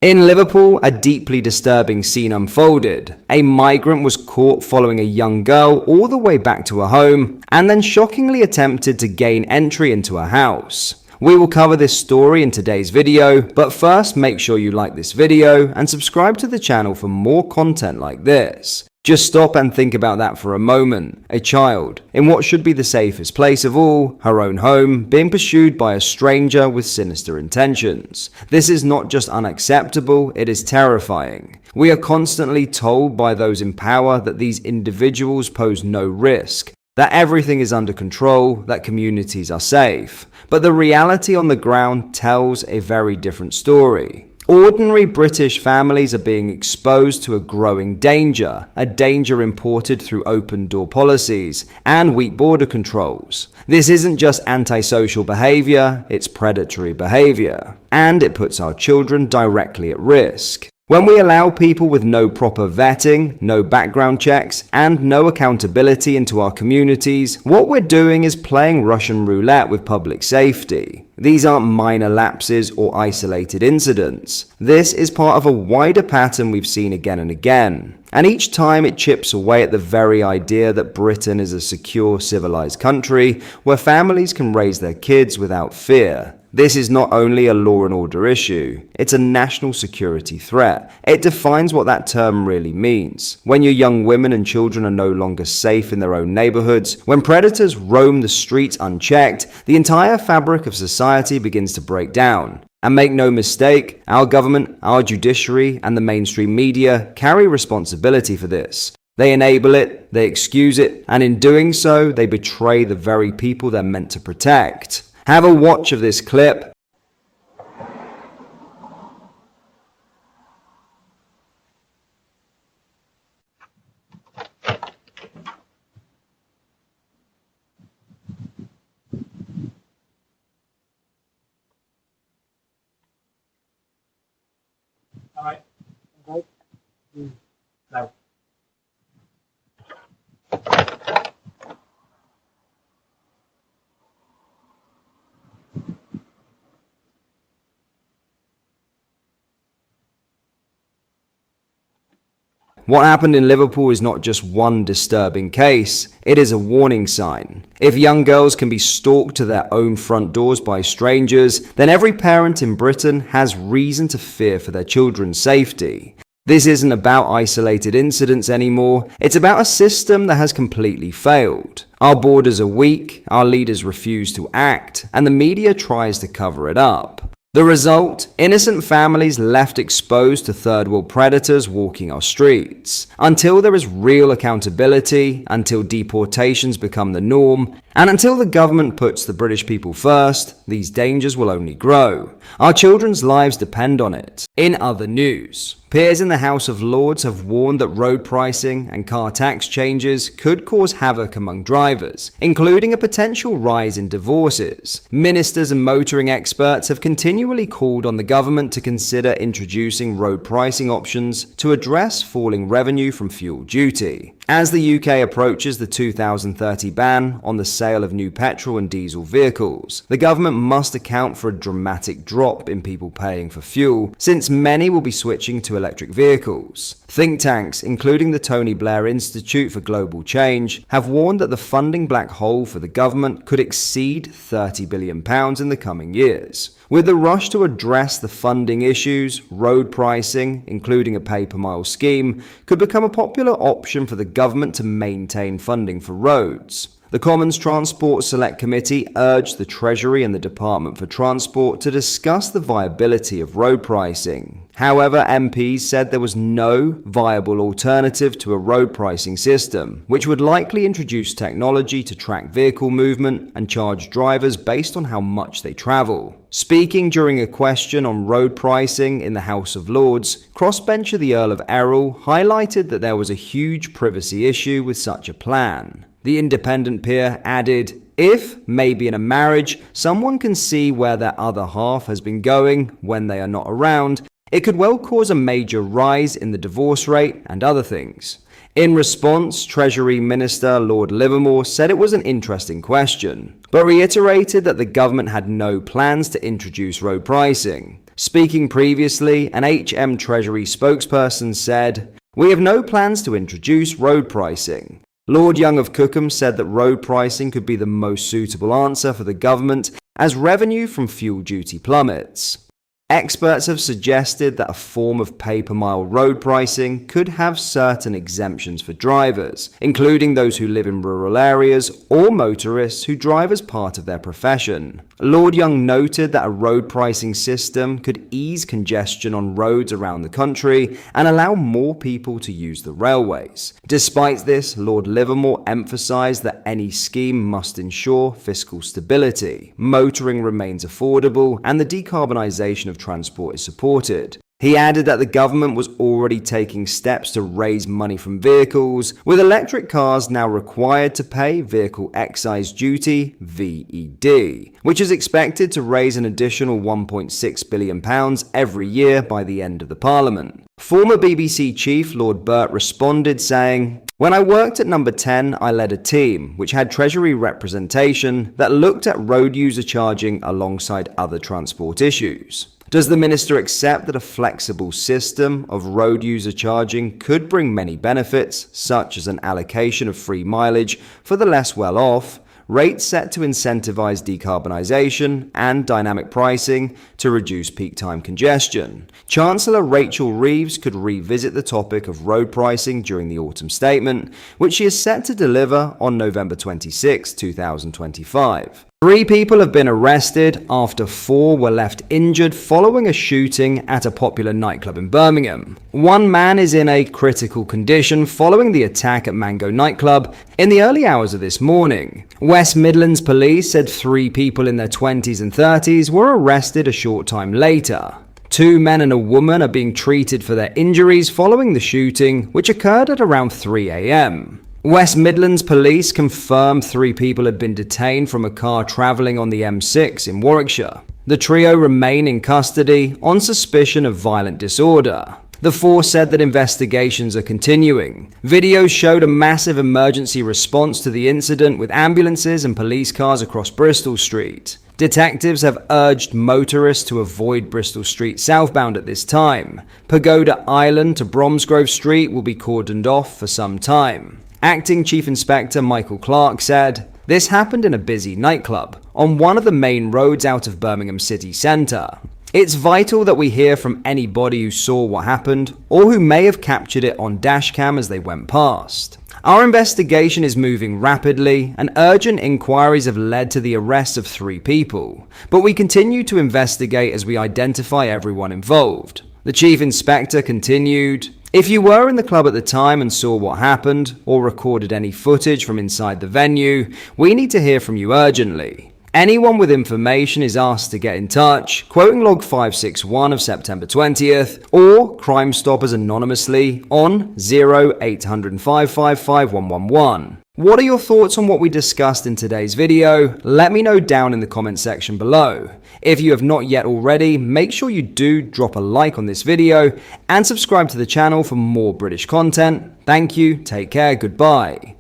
In Liverpool, a deeply disturbing scene unfolded. A migrant was caught following a young girl all the way back to her home and then shockingly attempted to gain entry into her house. We will cover this story in today's video, but first make sure you like this video and subscribe to the channel for more content like this. Just stop and think about that for a moment. A child, in what should be the safest place of all, her own home, being pursued by a stranger with sinister intentions. This is not just unacceptable, it is terrifying. We are constantly told by those in power that these individuals pose no risk, that everything is under control, that communities are safe. But the reality on the ground tells a very different story. Ordinary British families are being exposed to a growing danger, a danger imported through open-door policies and weak border controls. This isn't just antisocial behavior, it's predatory behavior, and it puts our children directly at risk. When we allow people with no proper vetting, no background checks, and no accountability into our communities, what we're doing is playing Russian roulette with public safety. These aren't minor lapses or isolated incidents. This is part of a wider pattern we've seen again and again. And each time it chips away at the very idea that Britain is a secure, civilized country where families can raise their kids without fear. This is not only a law and order issue, it's a national security threat. It defines what that term really means. When your young women and children are no longer safe in their own neighborhoods, when predators roam the streets unchecked, the entire fabric of society begins to break down. And make no mistake, our government, our judiciary, and the mainstream media carry responsibility for this. They enable it, they excuse it, and in doing so, they betray the very people they're meant to protect. Have a watch of this clip. All right. Go. Now. What happened in Liverpool is not just one disturbing case, it is a warning sign. If young girls can be stalked to their own front doors by strangers, then every parent in Britain has reason to fear for their children's safety. This isn't about isolated incidents anymore, it's about a system that has completely failed. Our borders are weak, our leaders refuse to act, and the media tries to cover it up. The result? Innocent families left exposed to third world predators walking our streets. Until there is real accountability, until deportations become the norm, and until the government puts the British people first, these dangers will only grow. Our children's lives depend on it. In other news, peers in the House of Lords have warned that road pricing and car tax changes could cause havoc among drivers, including a potential rise in divorces. Ministers and motoring experts have continually called on the government to consider introducing road pricing options to address falling revenue from fuel duty. As the UK approaches the 2030 ban on the sale of new petrol and diesel vehicles, the government must account for a dramatic drop in people paying for fuel, since many will be switching to electric vehicles. Think tanks, including the Tony Blair Institute for Global Change, have warned that the funding black hole for the government could exceed £30 billion in the coming years. With the rush to address the funding issues, road pricing, including a pay-per-mile scheme, could become a popular option for the government to maintain funding for roads. The Commons Transport Select Committee urged the Treasury and the Department for Transport to discuss the viability of road pricing. However, MPs said there was no viable alternative to a road pricing system, which would likely introduce technology to track vehicle movement and charge drivers based on how much they travel. Speaking during a question on road pricing in the House of Lords, crossbencher the Earl of Errol highlighted that there was a huge privacy issue with such a plan. The independent peer added, if, maybe in a marriage, someone can see where their other half has been going when they are not around, it could well cause a major rise in the divorce rate and other things. In response, Treasury Minister Lord Livermore said it was an interesting question, but reiterated that the government had no plans to introduce road pricing. Speaking previously, an HM Treasury spokesperson said, "We have no plans to introduce road pricing." Lord Young of Cookham said that road pricing could be the most suitable answer for the government as revenue from fuel duty plummets. Experts have suggested that a form of pay-per-mile road pricing could have certain exemptions for drivers, including those who live in rural areas or motorists who drive as part of their profession. Lord Young noted that a road pricing system could ease congestion on roads around the country and allow more people to use the railways. Despite this, Lord Livermore emphasised that any scheme must ensure fiscal stability, motoring remains affordable, and the decarbonisation of transport is supported. He added that the government was already taking steps to raise money from vehicles, with electric cars now required to pay Vehicle Excise Duty (VED), which is expected to raise an additional £1.6 billion every year by the end of the Parliament. Former BBC chief Lord Burt responded saying, "When I worked at Number 10, I led a team which had Treasury representation that looked at road user charging alongside other transport issues. Does the minister accept that a flexible system of road user charging could bring many benefits, such as an allocation of free mileage for the less well-off, rates set to incentivize decarbonisation, and dynamic pricing to reduce peak time congestion?" Chancellor Rachel Reeves could revisit the topic of road pricing during the autumn statement, which she is set to deliver on November 26, 2025. 3 people have been arrested after 4 were left injured following a shooting at a popular nightclub in Birmingham. One man is in a critical condition following the attack at Mango nightclub in the early hours of this morning. West Midlands police said 3 people in their 20s and 30s were arrested a short time later. 2 men and a woman are being treated for their injuries following the shooting, which occurred at around 3 a.m. West Midlands police confirmed 3 people had been detained from a car travelling on the M6 in Warwickshire. The trio remain in custody on suspicion of violent disorder. The force said that investigations are continuing. Videos showed a massive emergency response to the incident with ambulances and police cars across Bristol Street. Detectives have urged motorists to avoid Bristol Street southbound at this time. Pagoda Island to Bromsgrove Street will be cordoned off for some time. Acting Chief Inspector Michael Clark said, "This happened in a busy nightclub on one of the main roads out of Birmingham city centre. It's vital that we hear from anybody who saw what happened or who may have captured it on dashcam as they went past. Our investigation is moving rapidly and urgent inquiries have led to the arrest of 3 people, but we continue to investigate as we identify everyone involved." The Chief Inspector continued, "If you were in the club at the time and saw what happened or recorded any footage from inside the venue, we need to hear from you urgently. Anyone with information is asked to get in touch, quoting log 561 of September 20th, or Crime Stoppers anonymously on 0800 555 111. What are your thoughts on what we discussed in today's video? Let me know down in the comment section below. If you have not yet already, make sure you do drop a like on this video and subscribe to the channel for more British content. Thank you, take care, goodbye.